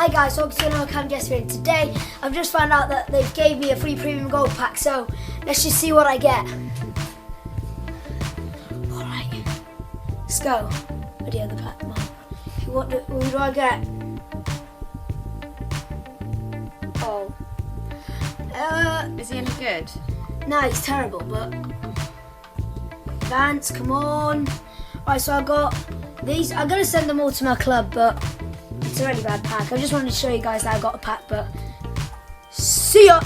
Hi guys, welcome to another Cam Guest video. Today I've just found out that they've gave me a free premium gold pack, so let's just see what I get. Alright, let's go. Where's the other pack, Mom? Who do I get? Oh. Is he any good? No, he's terrible, but Vance, come on. Alright, so I got these. I'm gonna send them all to my club, but it's a really bad pack. I just wanted to show you guys that I got a pack, but see ya!